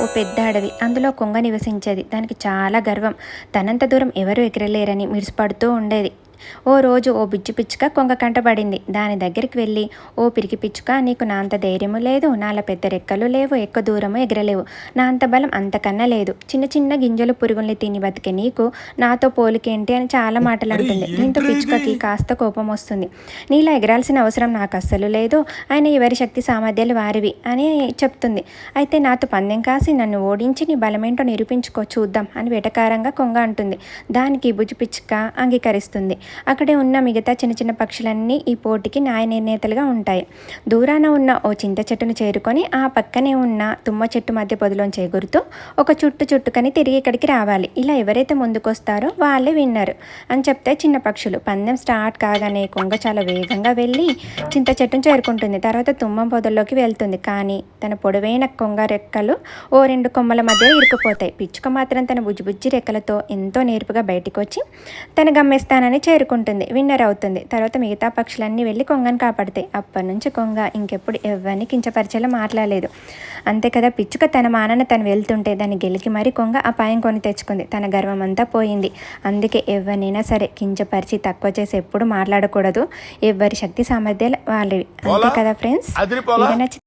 ఓ పెద్ద అడవి. అందులో కొంగ నివసించేది. దానికి చాలా గర్వం. తనంత దూరం ఎవరు ఎగరలేరని మిడిసిపడుతూ ఉండేది. ఓ రోజు ఓ బుజ్జి పిచ్చుక కొంగ కంటపడింది. దాని దగ్గరికి వెళ్ళి, ఓ పిరికి పిచ్చుక, నీకు నా అంత ధైర్యము లేదు, నాల పెద్ద రెక్కలు లేవు, ఎక్కువ దూరము ఎగరలేవు, నా అంత బలం అంతకన్నా లేదు, చిన్న చిన్న గింజలు పురుగుల్ని తిని బతికే నీకు నాతో పోలికేంటి అని చాలా మాటలు అంటుంది. దీంతో పిచ్చుకకి కాస్త కోపం వస్తుంది. నీలా ఎగరాల్సిన అవసరం నాకు అస్సలు లేదు, ఆయన ఎవరి శక్తి సామర్థ్యాలు వారివి అని చెప్తుంది. అయితే నాతో పందెం కాసి నన్ను ఓడించి నీ బలమేంటో నిరూపించుకో చూద్దాం అని వెటకారంగా కొంగ అంటుంది. దానికి బుజ్జి పిచ్చుక అంగీకరిస్తుంది. అక్కడే ఉన్న మిగతా చిన్న చిన్న పక్షులన్నీ ఈ పోటీకి న్యాయ నిర్ణేతలుగా ఉంటాయి. దూరాన ఉన్న ఓ చింత చెట్టును చేరుకొని ఆ పక్కనే ఉన్న తుమ్మ చెట్టు మధ్య పొదలోంచి ఎగురుతూ ఒక చుట్టుకని తిరిగి ఇక్కడికి రావాలి. ఇలా ఎవరైతే ముందుకొస్తారో వాళ్ళే విన్నారు అని చెప్తే చిన్న పక్షులు. పందెం స్టార్ట్ కాగానే కొంగ చాలా వేగంగా వెళ్ళి చింత చెట్టును చేరుకుంటుంది. తర్వాత తుమ్మ పొదల్లోకి వెళ్తుంది. కానీ తన పొడవైన కొంగ రెక్కలు ఓ రెండు కొమ్మల మధ్య ఇరుక్కుపోతాయి. పిచ్చుక మాత్రం తన బుజ్జి రెక్కలతో ఎంతో నేర్పుగా బయటికి వచ్చి తన గమ్యస్థానాన్ని చేరుకుంటుంది. విన్నర్ అవుతుంది. తర్వాత మిగతా పక్షులన్నీ వెళ్ళి కొంగను కాపాడతాయి. అప్పటి నుంచి కొంగ ఇంకెప్పుడు ఎవరిని కించపరిచేలా మాట్లాడలేదు. అంతే కదా, పిచ్చుక తన మానన తను వెళ్తుంటే దాన్ని గెలికి మరీ కొంగ అపాయం కొని తెచ్చుకుంది. తన గర్వం అంతా పోయింది. అందుకే ఎవరినైనా సరే కించపరిచి తక్కువ చేసి ఎప్పుడు మాట్లాడకూడదు. ఎవరి శక్తి సామర్థ్యాలు వాళ్ళవి. అంతే కదా ఫ్రెండ్స్.